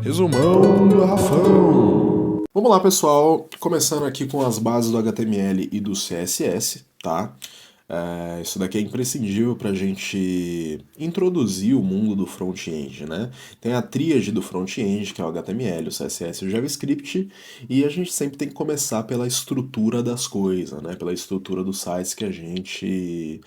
Resumão do Rafão. Vamos lá, pessoal. Começando aqui com as bases do HTML e do CSS, tá? Isso daqui é imprescindível para a gente introduzir o mundo do front-end, né? Tem a tríade do front-end, que é o HTML, o CSS e o JavaScript, e a gente sempre tem que começar pela estrutura das coisas, né? Pela estrutura dos sites que a gente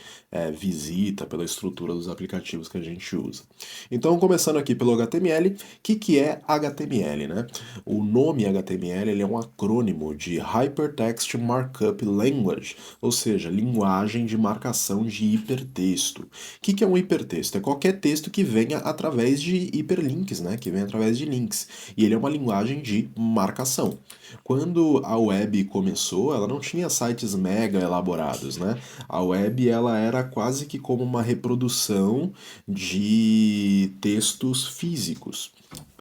visita, pela estrutura dos aplicativos que a gente usa. Então, começando aqui pelo HTML, o que é HTML, né? O nome HTML ele é um acrônimo de Hypertext Markup Language, ou seja, linguagem de marcação de hipertexto. O que é um hipertexto? É qualquer texto que venha através de hiperlinks, né? Que vem através de links. E ele é uma linguagem de marcação. Quando a web começou, ela não tinha sites mega elaborados, né? A web ela era quase que como uma reprodução de textos físicos.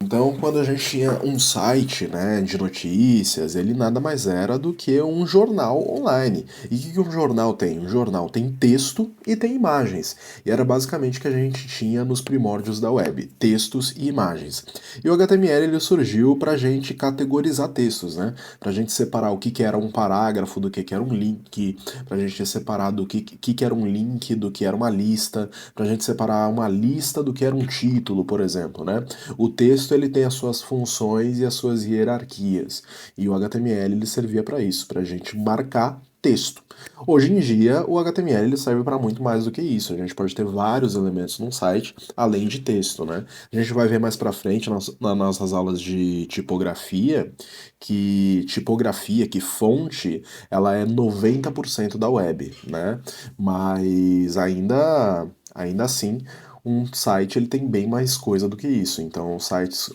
Então, quando a gente tinha um site, né, de notícias, ele nada mais era do que um jornal online. E o que um jornal tem? Um jornal tem texto e tem imagens. E era basicamente o que a gente tinha nos primórdios da web, textos e imagens. E o HTML ele surgiu para a gente categorizar textos, né? Para a gente separar o que era um parágrafo do que era um link, para a gente separar do que era um link do que era uma lista, para a gente separar uma lista do que era um título, por exemplo, né? O texto ele tem as suas funções e as suas hierarquias. E o HTML ele servia para isso, para a gente marcar texto. Hoje em dia, o HTML ele serve para muito mais do que isso. A gente pode ter vários elementos num site, além de texto, né? A gente vai ver mais para frente nas nossas aulas de tipografia, que fonte, ela é 90% da web, né? Mas ainda assim, um site ele tem bem mais coisa do que isso. Então, sites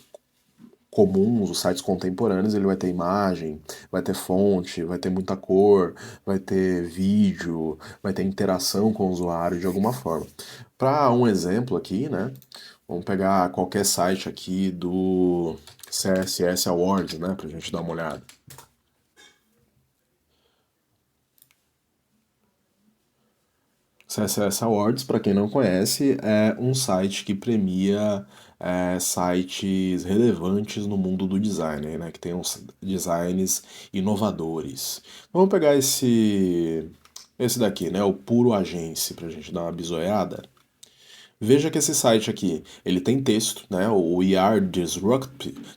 comuns, os sites contemporâneos, ele vai ter imagem, vai ter fonte, vai ter muita cor, vai ter vídeo, vai ter interação com o usuário de alguma forma. Para um exemplo aqui, né? Vamos pegar qualquer site aqui do CSS Awards, né? Pra gente dar uma olhada. CSS Awards, para quem não conhece, é um site que premia sites relevantes no mundo do design, né? Que tem uns designs inovadores. Vamos pegar esse daqui, né? O Puro Agência, para a gente dar uma bisoiada. Veja que esse site aqui, ele tem texto, né? O We are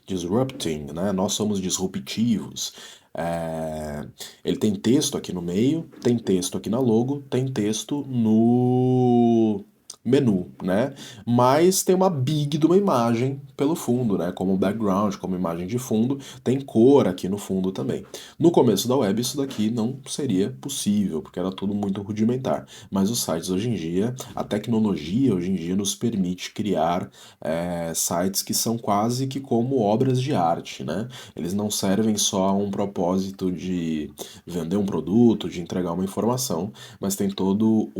disrupting, né? Nós somos disruptivos. É, Ele tem texto aqui no meio, tem texto aqui na logo, tem texto no menu, né? Mas tem uma big de uma imagem pelo fundo, né? Como background, como imagem de fundo, tem cor aqui no fundo também. No começo da web isso daqui não seria possível, porque era tudo muito rudimentar. Mas os sites hoje em dia, a tecnologia hoje em dia nos permite criar sites que são quase que como obras de arte, né? Eles não servem só a um propósito de vender um produto, de entregar uma informação, mas tem todo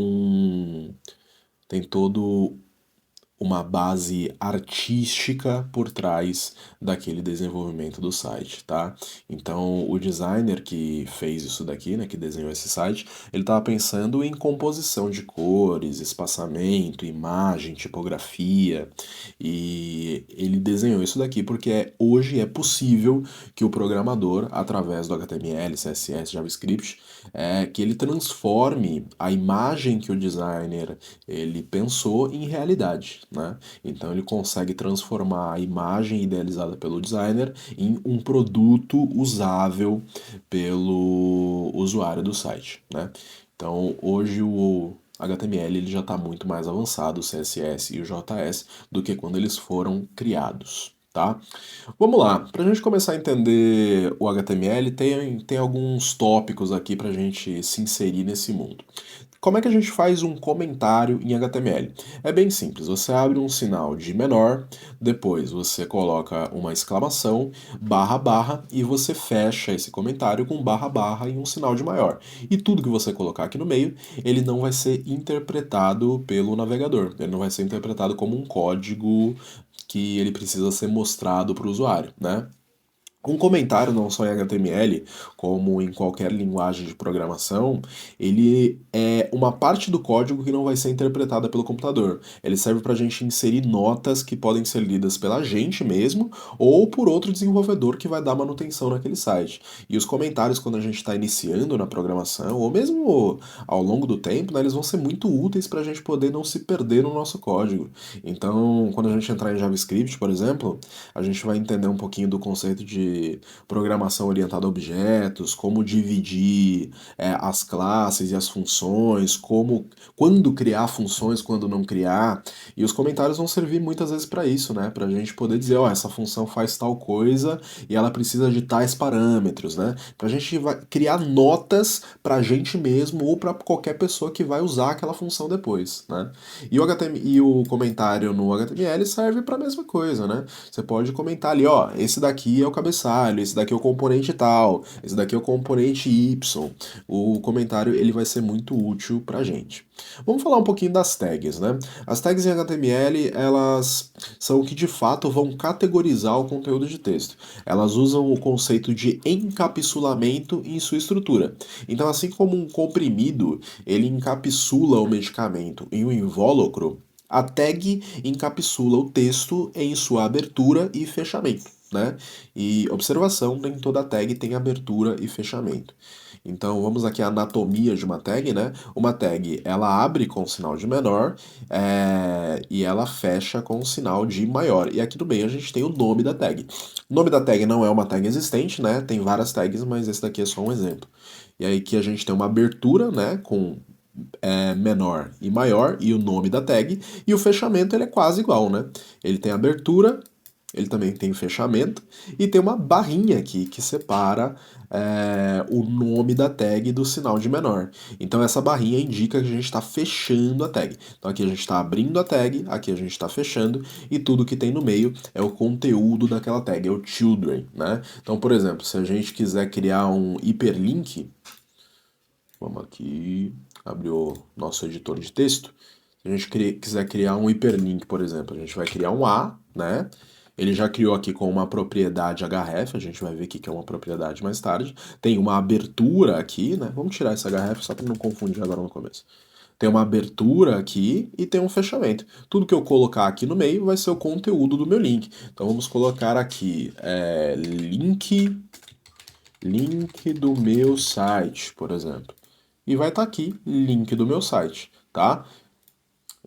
uma base artística por trás daquele desenvolvimento do site, tá? Então, o designer que fez isso daqui, né, que desenhou esse site, ele estava pensando em composição de cores, espaçamento, imagem, tipografia, e ele desenhou isso daqui porque hoje é possível que o programador, através do HTML, CSS, JavaScript, que ele transforme a imagem que o designer ele pensou em realidade, né? Então ele consegue transformar a imagem idealizada pelo designer em um produto usável pelo usuário do site, né? Então hoje o HTML ele já está muito mais avançado, o CSS e o JS, do que quando eles foram criados. Tá? Vamos lá, para a gente começar a entender o HTML, tem alguns tópicos aqui para a gente se inserir nesse mundo. Como é que a gente faz um comentário em HTML? É bem simples, você abre um sinal de menor, depois você coloca uma exclamação, barra barra, e você fecha esse comentário com barra barra e um sinal de maior. E tudo que você colocar aqui no meio, ele não vai ser interpretado pelo navegador, ele não vai ser interpretado como um código que ele precisa ser mostrado para o usuário, né? Um comentário, não só em HTML, como em qualquer linguagem de programação, ele é uma parte do código que não vai ser interpretada pelo computador. Ele serve para a gente inserir notas que podem ser lidas pela gente mesmo ou por outro desenvolvedor que vai dar manutenção naquele site. E os comentários, quando a gente está iniciando na programação, ou mesmo ao longo do tempo, né, eles vão ser muito úteis para a gente poder não se perder no nosso código. Então, quando a gente entrar em JavaScript, por exemplo, a gente vai entender um pouquinho do conceito de programação orientada a objetos, como dividir as classes e as funções, quando criar funções, quando não criar. E os comentários vão servir muitas vezes para isso, né? Para a gente poder dizer, ó, essa função faz tal coisa e ela precisa de tais parâmetros, né? Para a gente criar notas para a gente mesmo ou para qualquer pessoa que vai usar aquela função depois, né? E o comentário no HTML serve para a mesma coisa, né? Você pode comentar ali, ó, esse daqui é o cabeçalho, esse daqui é o componente tal, esse daqui é o componente Y. O comentário ele vai ser muito útil pra gente. Vamos falar um pouquinho das tags, né? As tags em HTML, elas são o que de fato vão categorizar o conteúdo de texto. Elas usam o conceito de encapsulamento em sua estrutura. Então, assim como um comprimido, ele encapsula o medicamento em um invólucro, a tag encapsula o texto em sua abertura e fechamento, né? E observação, nem toda tag tem abertura e fechamento. Então vamos aqui à anatomia de uma tag, né? Uma tag ela abre com sinal de menor e ela fecha com sinal de maior. E aqui no meio a gente tem o nome da tag. O nome da tag não é uma tag existente, né? Tem várias tags, mas esse daqui é só um exemplo. E aí que a gente tem uma abertura, né? Com menor e maior e o nome da tag, e o fechamento ele é quase igual, né? Ele tem abertura, ele também tem fechamento, e tem uma barrinha aqui que separa o nome da tag do sinal de menor. Então essa barrinha indica que a gente está fechando a tag. Então aqui a gente está abrindo a tag, aqui a gente está fechando, e tudo que tem no meio é o conteúdo daquela tag, é o children, né? Então, por exemplo, se a gente quiser criar um hiperlink, vamos aqui abrir o nosso editor de texto. Se a gente quiser criar um hiperlink, por exemplo, a gente vai criar um A, né? Ele já criou aqui com uma propriedade href, a gente vai ver o que é uma propriedade mais tarde. Tem uma abertura aqui, né? Vamos tirar esse href só para não confundir agora no começo. Tem uma abertura aqui e tem um fechamento. Tudo que eu colocar aqui no meio vai ser o conteúdo do meu link. Então vamos colocar aqui link do meu site, por exemplo. E vai estar aqui, link do meu site, tá?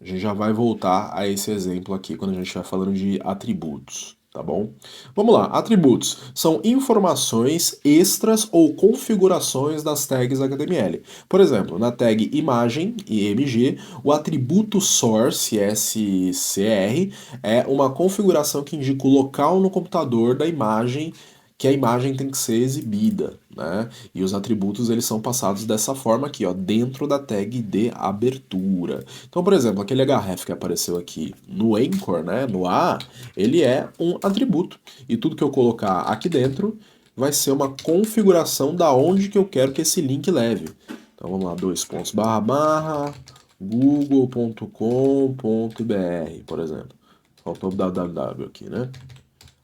A gente já vai voltar a esse exemplo aqui quando a gente estiver falando de atributos, tá bom? Vamos lá, atributos são informações extras ou configurações das tags HTML. Por exemplo, na tag imagem, IMG, o atributo source, SCR, é uma configuração que indica o local no computador da imagem que a imagem tem que ser exibida, né? E os atributos eles são passados dessa forma aqui, ó, dentro da tag de abertura. Então, por exemplo, aquele href que apareceu aqui no anchor, né, no A, ele é um atributo. E tudo que eu colocar aqui dentro vai ser uma configuração da onde que eu quero que esse link leve. Então, vamos lá, google.com.br, por exemplo. Faltou o www aqui, né?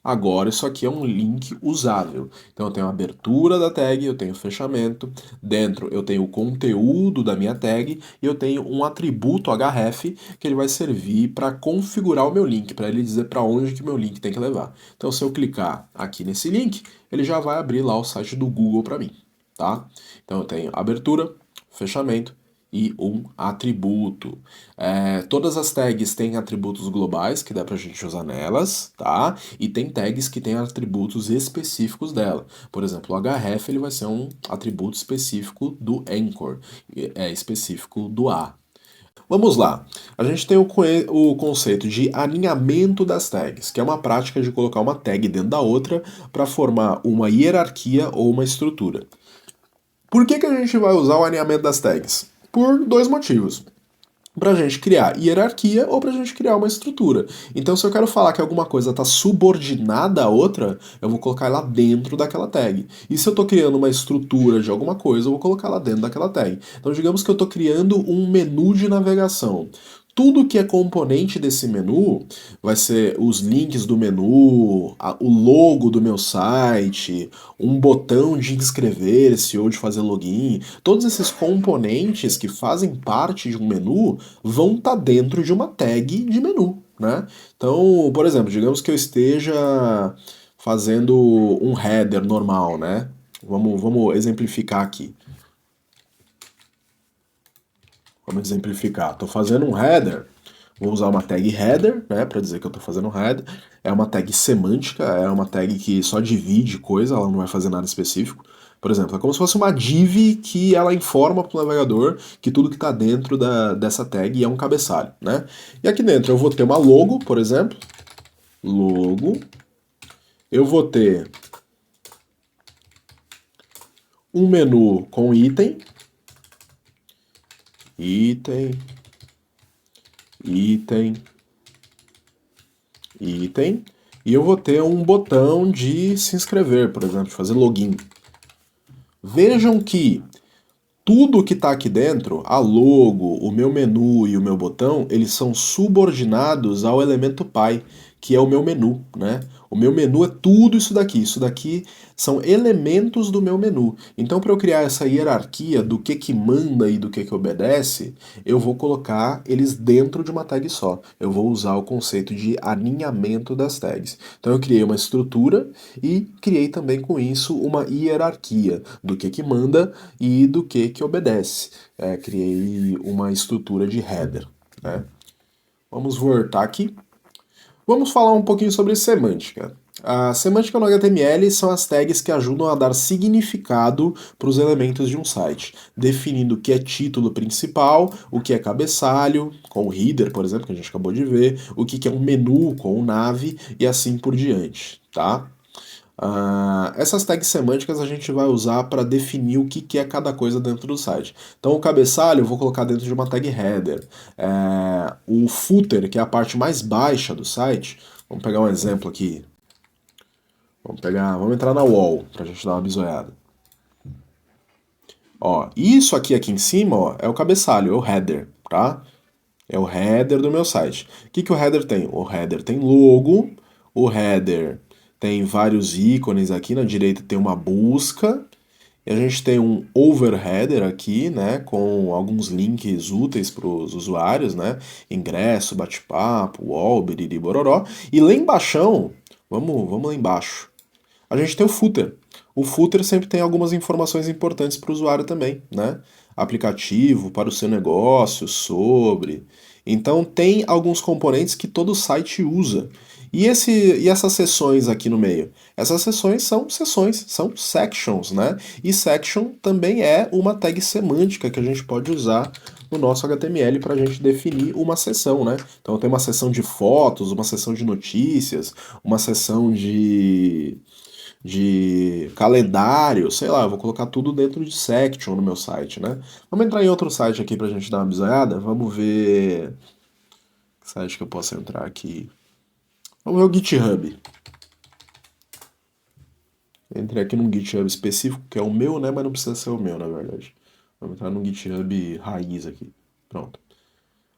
Agora isso aqui é um link usável. Então eu tenho a abertura da tag, eu tenho o fechamento, dentro eu tenho o conteúdo da minha tag e eu tenho um atributo href que ele vai servir para configurar o meu link, para ele dizer para onde que meu link tem que levar. Então se eu clicar aqui nesse link, ele já vai abrir lá o site do Google para mim, tá? Então eu tenho abertura, fechamento e um atributo. Todas as tags têm atributos globais que dá pra gente usar nelas, tá? E tem tags que têm atributos específicos dela. Por exemplo, o href ele vai ser um atributo específico do anchor, específico do A. Vamos lá. A gente tem o conceito de alinhamento das tags, que é uma prática de colocar uma tag dentro da outra para formar uma hierarquia ou uma estrutura. Por que a gente vai usar o alinhamento das tags? Por dois motivos. Para a gente criar hierarquia ou para a gente criar uma estrutura. Então, se eu quero falar que alguma coisa está subordinada à outra, eu vou colocar ela dentro daquela tag. E se eu estou criando uma estrutura de alguma coisa, eu vou colocar ela dentro daquela tag. Então, digamos que eu estou criando um menu de navegação. tudo que é componente desse menu vai ser os links do menu, o logo do meu site, um botão de inscrever-se ou de fazer login. Todos esses componentes que fazem parte de um menu vão estar dentro de uma tag de menu, né? Então, por exemplo, digamos que eu esteja fazendo um header normal, né? Vamos exemplificar aqui. Vamos exemplificar. Estou fazendo um header, vou usar uma tag header, né, para dizer que eu estou fazendo um header. É uma tag semântica, é uma tag que só divide coisa, ela não vai fazer nada específico. Por exemplo, é como se fosse uma div que ela informa para o navegador que tudo que está dentro dessa tag é um cabeçalho, né? E aqui dentro eu vou ter uma logo, por exemplo, logo. Eu vou ter um menu com item, item, item, item, e eu vou ter um botão de se inscrever, por exemplo, de fazer login. Vejam que tudo que está aqui dentro, a logo, o meu menu e o meu botão, eles são subordinados ao elemento pai, que é o meu menu, né? O meu menu é tudo isso daqui. Isso daqui são elementos do meu menu. Então, para eu criar essa hierarquia do que manda e do que obedece, eu vou colocar eles dentro de uma tag só. Eu vou usar o conceito de alinhamento das tags. Então, eu criei uma estrutura e criei também com isso uma hierarquia do que manda e do que obedece. Criei uma estrutura de header, né? Vamos voltar aqui. Vamos falar um pouquinho sobre semântica. A semântica no HTML são as tags que ajudam a dar significado para os elementos de um site, definindo o que é título principal, o que é cabeçalho, com o header, por exemplo, que a gente acabou de ver, o que é um menu com o nav e assim por diante, tá? Essas tags semânticas a gente vai usar para definir o que é cada coisa dentro do site. Então, o cabeçalho eu vou colocar dentro de uma tag header. O footer, que é a parte mais baixa do site, vamos pegar um exemplo aqui. Vamos entrar na wall para a gente dar uma bisoiada. Ó, isso aqui em cima, ó, é o cabeçalho, é o header, tá? É o header do meu site. O que o header tem? O header tem logo, o header tem vários ícones aqui, na direita tem uma busca, e a gente tem um overheader aqui, né, com alguns links úteis para os usuários, né, ingresso, bate-papo, wall, biriri, bororó, e lá embaixo, vamos lá embaixo, a gente tem o footer. O footer sempre tem algumas informações importantes para o usuário também, né? Aplicativo, para o seu negócio, sobre. Então tem alguns componentes que todo site usa. E essas seções aqui no meio? Essas seções, são sections, né? E section também é uma tag semântica que a gente pode usar no nosso HTML para a gente definir uma seção, né? Então tem uma seção de fotos, uma seção de notícias, uma seção de calendário, sei lá, eu vou colocar tudo dentro de section no meu site, né? Vamos entrar em outro site aqui pra gente dar uma bisoiada, vamos ver que site que eu posso entrar aqui. Vamos ver o GitHub. Entrei aqui num GitHub específico, que é o meu, né? Mas não precisa ser o meu, na verdade. Vamos entrar num GitHub raiz aqui. Pronto.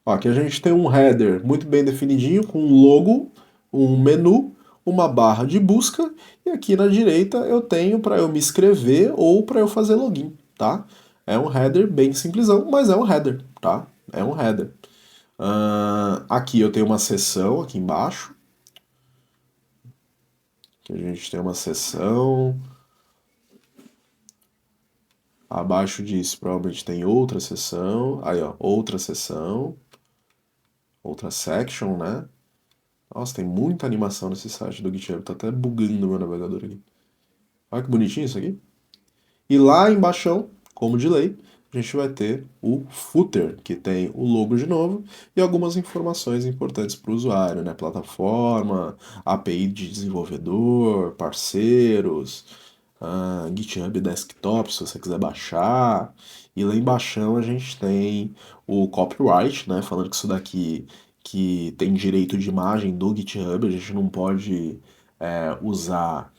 Ó, aqui a gente tem um header muito bem definidinho, com um logo, um menu, uma barra de busca, e aqui na direita eu tenho para eu me inscrever ou para eu fazer login, tá? É um header bem simplesão, mas é um header, tá? É um header. Aqui eu tenho uma seção aqui embaixo. Aqui a gente tem uma seção. Abaixo disso provavelmente tem outra seção. Aí, ó, outra seção. Outra section, né? Nossa, tem muita animação nesse site do GitHub, tá até bugando o meu navegador aqui. Olha que bonitinho isso aqui. E lá embaixo, como de lei, a gente vai ter o footer, que tem o logo de novo e algumas informações importantes para o usuário, né? Plataforma, API de desenvolvedor, parceiros, GitHub Desktop, se você quiser baixar. E lá embaixo a gente tem o copyright, né? Falando que isso daqui que tem direito de imagem do GitHub, a gente não pode usar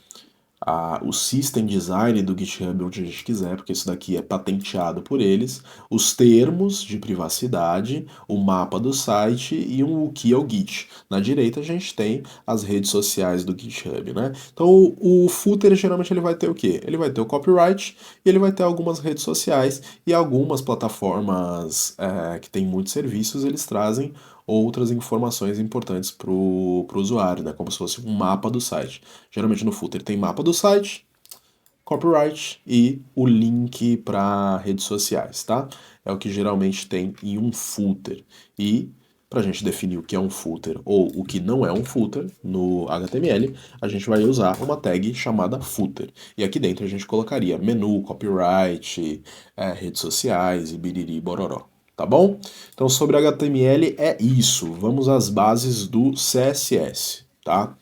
o system design do GitHub onde a gente quiser, porque isso daqui é patenteado por eles, os termos de privacidade, o mapa do site e um wiki ao Git. Na direita a gente tem as redes sociais do GitHub, né? Então o footer geralmente ele vai ter o quê? Ele vai ter o copyright e ele vai ter algumas redes sociais e algumas plataformas que tem muitos serviços, eles trazem outras informações importantes para o usuário, né? Como se fosse um mapa do site. Geralmente no footer tem mapa do site, copyright e o link para redes sociais, tá? É o que geralmente tem em um footer. E para a gente definir o que é um footer ou o que não é um footer no HTML, a gente vai usar uma tag chamada footer. E aqui dentro a gente colocaria menu, copyright, redes sociais e biriri bororó. Tá bom? Então sobre HTML é isso. Vamos às bases do CSS, tá?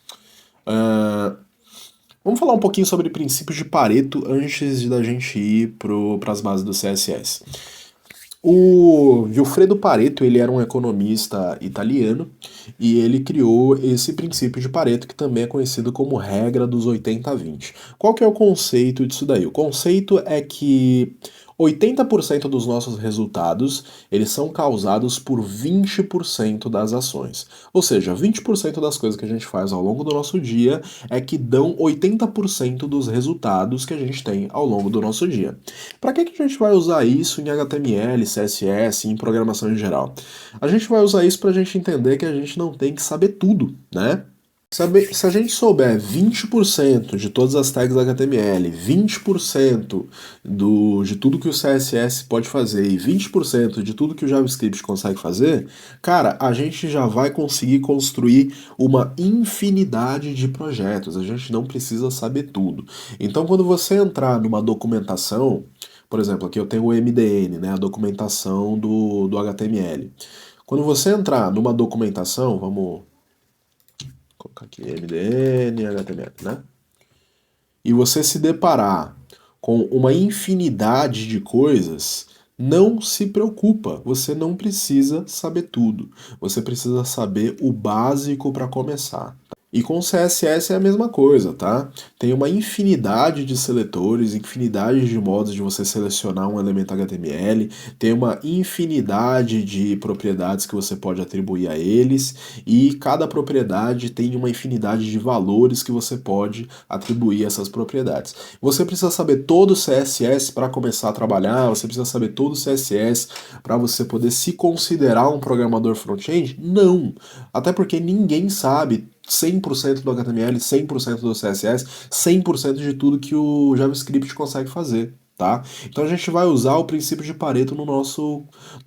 Vamos falar um pouquinho sobre princípios de Pareto antes da gente ir para as bases do CSS. O Vilfredo Pareto, ele era um economista italiano e ele criou esse princípio de Pareto que também é conhecido como regra dos 80-20. Qual que é o conceito disso daí? O conceito é que 80% dos nossos resultados, eles são causados por 20% das ações. Ou seja, 20% das coisas que a gente faz ao longo do nosso dia é que dão 80% dos resultados que a gente tem ao longo do nosso dia. Para que a gente vai usar isso em HTML, CSS, em programação em geral? A gente vai usar isso para a gente entender que a gente não tem que saber tudo, né? Se a gente souber 20% de todas as tags HTML, 20% de tudo que o CSS pode fazer e 20% de tudo que o JavaScript consegue fazer, cara, a gente já vai conseguir construir uma infinidade de projetos. A gente não precisa saber tudo. Então, quando você entrar numa documentação, por exemplo, aqui eu tenho o MDN, né, a documentação do HTML. Quando você entrar numa documentação, vamos colocar aqui MDN, HTML, né? E você se deparar com uma infinidade de coisas, não se preocupa, você não precisa saber tudo. Você precisa saber o básico para começar. E com o CSS é a mesma coisa, tá? Tem uma infinidade de seletores, infinidade de modos de você selecionar um elemento HTML, tem uma infinidade de propriedades que você pode atribuir a eles, e cada propriedade tem uma infinidade de valores que você pode atribuir a essas propriedades. Você precisa saber todo o CSS para começar a trabalhar, você precisa saber todo o CSS para você poder se considerar um programador front-end? Não! Até porque ninguém sabe 100% do HTML, 100% do CSS, 100% de tudo que o JavaScript consegue fazer, tá? Então a gente vai usar o princípio de Pareto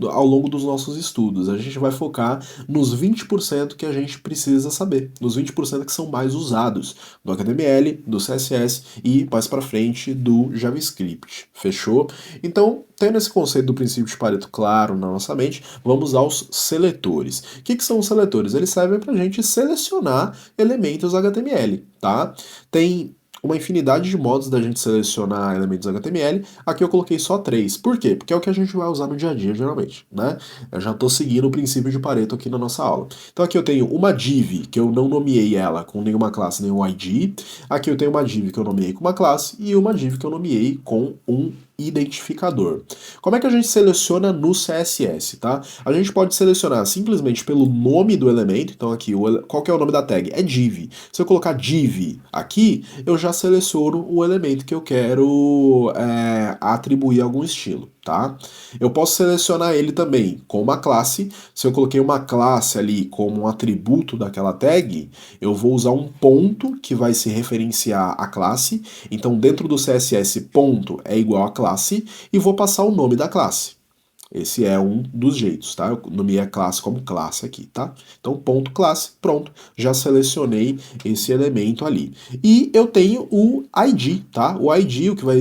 ao longo dos nossos estudos. A gente vai focar nos 20% que a gente precisa saber, nos 20% que são mais usados do HTML, do CSS e mais para frente do JavaScript. Fechou? Então, tendo esse conceito do princípio de Pareto claro na nossa mente, vamos aos seletores. O que são os seletores? Eles servem para a gente selecionar elementos HTML, tá? Tem uma infinidade de modos da gente selecionar elementos HTML. Aqui eu coloquei só 3. Por quê? Porque é o que a gente vai usar no dia a dia, geralmente, né? Eu já estou seguindo o princípio de Pareto aqui na nossa aula. Então aqui eu tenho uma div, que eu não nomeei ela com nenhuma classe, nenhum ID. Aqui eu tenho uma div que eu nomeei com uma classe e uma div que eu nomeei com um identificador. Como é que a gente seleciona no CSS, tá? A gente pode selecionar simplesmente pelo nome do elemento, então aqui, qual que é o nome da tag? É div. Se eu colocar div aqui, eu já seleciono o elemento que eu quero atribuir algum estilo, tá? Eu posso selecionar ele também com uma classe. Se eu coloquei uma classe ali como um atributo daquela tag, eu vou usar um ponto que vai se referenciar à classe. Então, dentro do CSS, ponto é igual a classe e vou passar o nome da classe. Esse é um dos jeitos, tá? Eu nomeei a classe como classe aqui, tá? Então, ponto classe, pronto, já selecionei esse elemento ali. E eu tenho o ID, tá? O ID, o que vai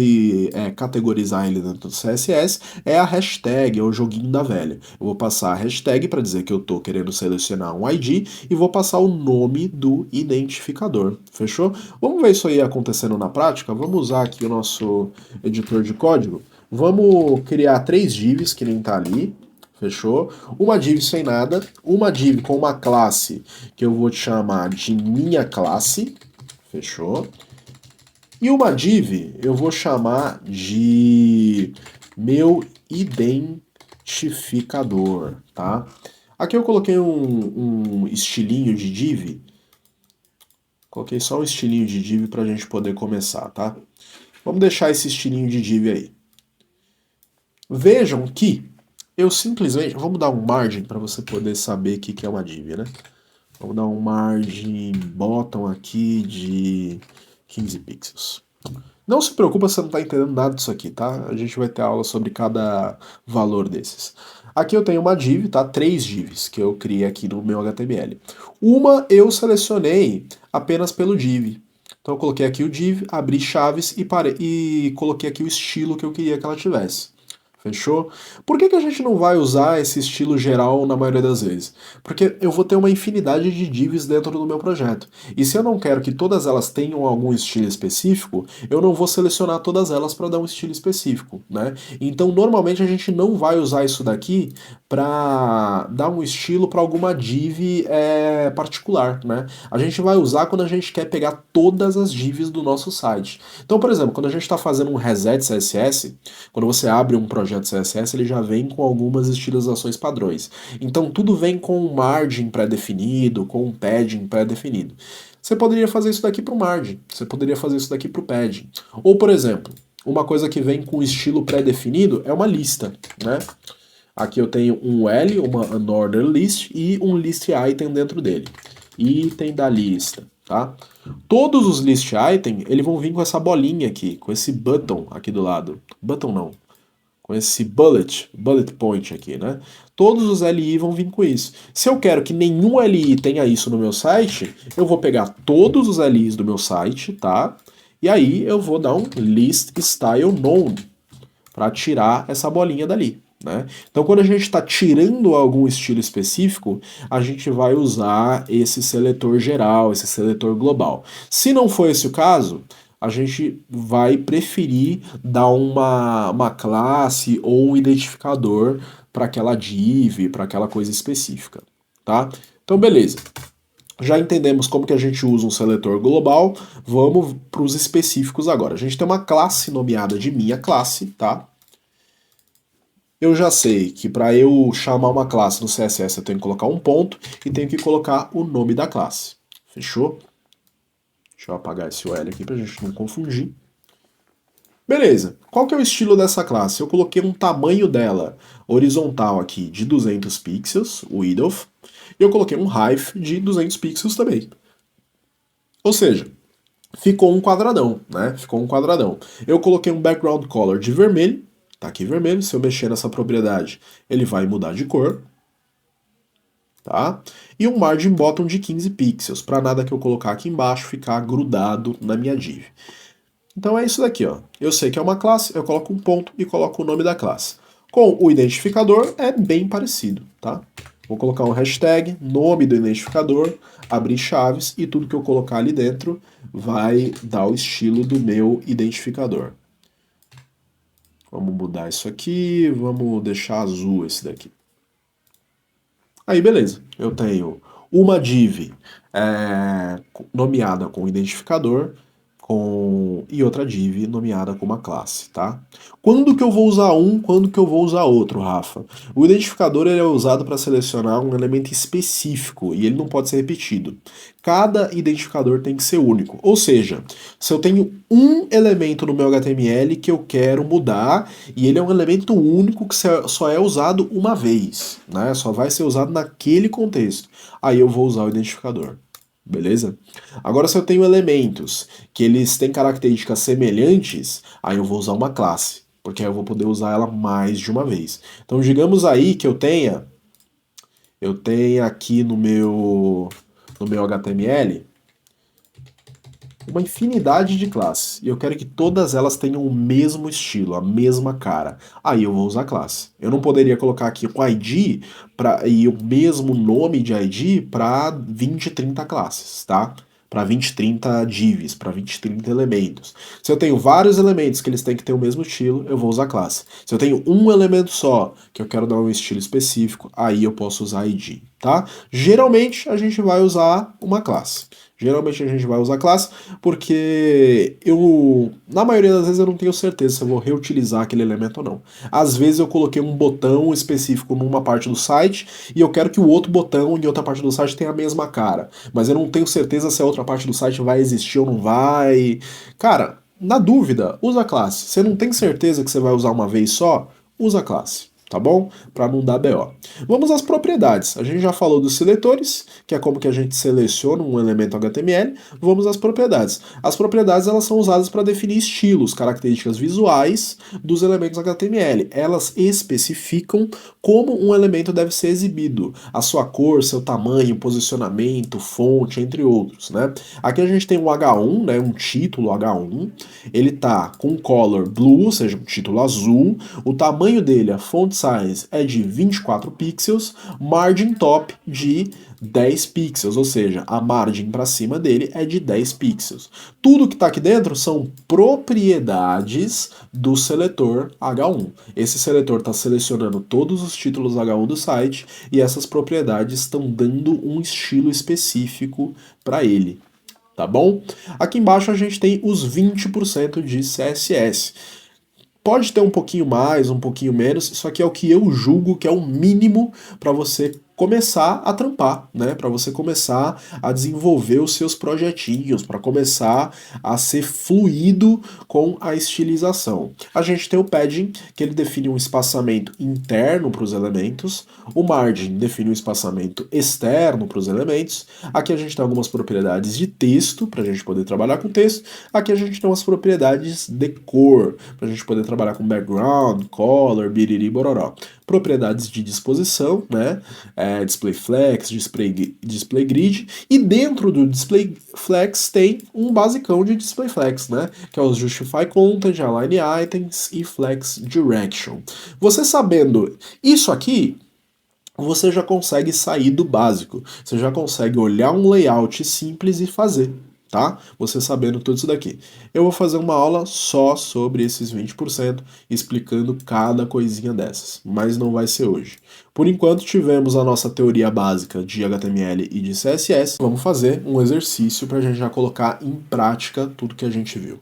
categorizar ele dentro do CSS, é a hashtag, é o joguinho da velha. Eu vou passar a hashtag para dizer que eu estou querendo selecionar um ID e vou passar o nome do identificador, fechou? Vamos ver isso aí acontecendo na prática? Vamos usar aqui o nosso editor de código. Vamos criar 3 divs, que nem tá ali, fechou? Uma div sem nada, uma div com uma classe que eu vou te chamar de minha classe, fechou? E uma div eu vou chamar de meu identificador, tá? Aqui eu coloquei um estilinho de div, coloquei só um estilinho de div para a gente poder começar, tá? Vamos deixar esse estilinho de div aí. Vejam que eu simplesmente... Vamos dar um margin para você poder saber o que é uma div, né? Vamos dar um margin bottom aqui de 15 pixels. Não se preocupa se você não está entendendo nada disso aqui, tá? A gente vai ter aula sobre cada valor desses. Aqui eu tenho uma div, tá? 3 divs que eu criei aqui no meu HTML. Uma eu selecionei apenas pelo div. Então eu coloquei aqui o div, abri chaves e coloquei aqui o estilo que eu queria que ela tivesse. Fechou? Por que a gente não vai usar esse estilo geral na maioria das vezes? Porque eu vou ter uma infinidade de divs dentro do meu projeto. E se eu não quero que todas elas tenham algum estilo específico, eu não vou selecionar todas elas para dar um estilo específico, né? Então, normalmente a gente não vai usar isso daqui para dar um estilo para alguma div particular, né? A gente vai usar quando a gente quer pegar todas as divs do nosso site. Então, por exemplo, quando a gente está fazendo um reset CSS, quando você abre um projeto CSS, ele já vem com algumas estilizações padrões. Então tudo vem com um margin pré-definido, com um padding pré-definido. Você poderia fazer isso daqui para o margin, você poderia fazer isso daqui para o padding. Ou, por exemplo, uma coisa que vem com estilo pré-definido é uma lista, né? Aqui eu tenho um L, uma unordered list e um list item dentro dele. Item da lista, tá? Todos os list item, eles vão vir com essa bolinha aqui, com esse button aqui do lado. Button não, com esse bullet point aqui, né? Todos os LI vão vir com isso. Se eu quero que nenhum LI tenha isso no meu site, eu vou pegar todos os LIs do meu site, tá? E aí eu vou dar um list style none para tirar essa bolinha dali, né? Então quando a gente está tirando algum estilo específico, a gente vai usar esse seletor geral, esse seletor global. Se não for esse o caso, a gente vai preferir dar uma classe ou um identificador para aquela div, para aquela coisa específica, tá? Então, beleza. Já entendemos como que a gente usa um seletor global, vamos para os específicos agora. A gente tem uma classe nomeada de minha classe, tá? Eu já sei que para eu chamar uma classe no CSS eu tenho que colocar um ponto e tenho que colocar o nome da classe. Fechou? Deixa eu apagar esse UL aqui para a gente não confundir. Beleza, qual que é o estilo dessa classe? Eu coloquei um tamanho dela horizontal aqui de 200 pixels, o width, e eu coloquei um height de 200 pixels também. Ou seja, ficou um quadradão, né? Ficou um quadradão. Eu coloquei um background color de vermelho, tá aqui vermelho, se eu mexer nessa propriedade, ele vai mudar de cor, tá? E um margin bottom de 15 pixels, para nada que eu colocar aqui embaixo ficar grudado na minha div. Então é isso daqui, ó. Eu sei que é uma classe, eu coloco um ponto e coloco o nome da classe. Com o identificador é bem parecido, tá? Vou colocar um hashtag, nome do identificador, abrir chaves e tudo que eu colocar ali dentro vai dar o estilo do meu identificador. Vamos mudar isso aqui, vamos deixar azul esse daqui. Aí beleza, eu tenho uma div nomeada com identificador, e outra div nomeada com uma classe, tá? Quando que eu vou usar um, quando que eu vou usar outro, Rafa? O identificador ele é usado para selecionar um elemento específico e ele não pode ser repetido. Cada identificador tem que ser único. Ou seja, se eu tenho um elemento no meu HTML que eu quero mudar e ele é um elemento único que só é usado uma vez, né? Só vai ser usado naquele contexto. Aí eu vou usar o identificador. Beleza? Agora, se eu tenho elementos que eles têm características semelhantes, aí eu vou usar uma classe, porque aí eu vou poder usar ela mais de uma vez. Então, digamos aí que eu tenha aqui no meu HTML uma infinidade de classes, e eu quero que todas elas tenham o mesmo estilo, a mesma cara. Aí eu vou usar classe. Eu não poderia colocar aqui o ID e o mesmo nome de ID para 20, 30 classes, tá? Para 20, 30 divs, para 20, 30 elementos. Se eu tenho vários elementos que eles têm que ter o mesmo estilo, eu vou usar classe. Se eu tenho um elemento só, que eu quero dar um estilo específico, aí eu posso usar ID. tá? Geralmente a gente vai usar uma classe. Geralmente a gente vai usar classe porque na maioria das vezes eu não tenho certeza se eu vou reutilizar aquele elemento ou não. Às vezes eu coloquei um botão específico numa parte do site e eu quero que o outro botão em outra parte do site tenha a mesma cara, mas eu não tenho certeza se a outra parte do site vai existir ou não vai. Cara, na dúvida, usa a classe. Você não tem certeza que você vai usar uma vez só? Usa a classe. Tá bom? Para não dar BO. Vamos às propriedades. A gente já falou dos seletores, que é como que a gente seleciona um elemento HTML. Vamos às propriedades. As propriedades elas são usadas para definir estilos, características visuais dos elementos HTML. Elas especificam como um elemento deve ser exibido, a sua cor, seu tamanho, posicionamento, fonte, entre outros, né? Aqui a gente tem um H1, né, um título H1. Ele tá com color blue, ou seja, um título azul. O tamanho dele, a font size, é de 24 pixels, margin top de 10 pixels, ou seja, a margem para cima dele é de 10 pixels. Tudo que está aqui dentro são propriedades do seletor H1. Esse seletor está selecionando todos os títulos H1 do site e essas propriedades estão dando um estilo específico para ele. Tá bom? Aqui embaixo a gente tem os 20% de CSS. Pode ter um pouquinho mais, um pouquinho menos, isso aqui é o que eu julgo que é o mínimo para você começar a trampar, né? Para você começar a desenvolver os seus projetinhos, para começar a ser fluido com a estilização. A gente tem o padding, que ele define um espaçamento interno para os elementos, o margin define um espaçamento externo para os elementos. Aqui a gente tem algumas propriedades de texto, para a gente poder trabalhar com texto. Aqui a gente tem umas propriedades de cor, para a gente poder trabalhar com background, color, biriri, bororó. Propriedades de disposição, né? Display flex, display grid, e dentro do display flex tem um basicão de display flex, né? Que é o justify content, align items e flex direction. Você sabendo isso aqui, você já consegue sair do básico. Você já consegue olhar um layout simples e fazer. Tá? Você sabendo tudo isso daqui. Eu vou fazer uma aula só sobre esses 20%, explicando cada coisinha dessas, mas não vai ser hoje. Por enquanto, tivemos a nossa teoria básica de HTML e de CSS. Vamos fazer um exercício para a gente já colocar em prática tudo que a gente viu.